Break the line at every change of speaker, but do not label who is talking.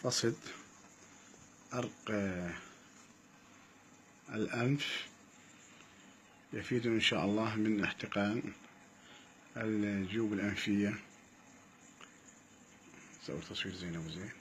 فصد عرق الأنف يفيد إن شاء الله من احتقان الجيوب الأنفية. صور تصوير زين أبو زين.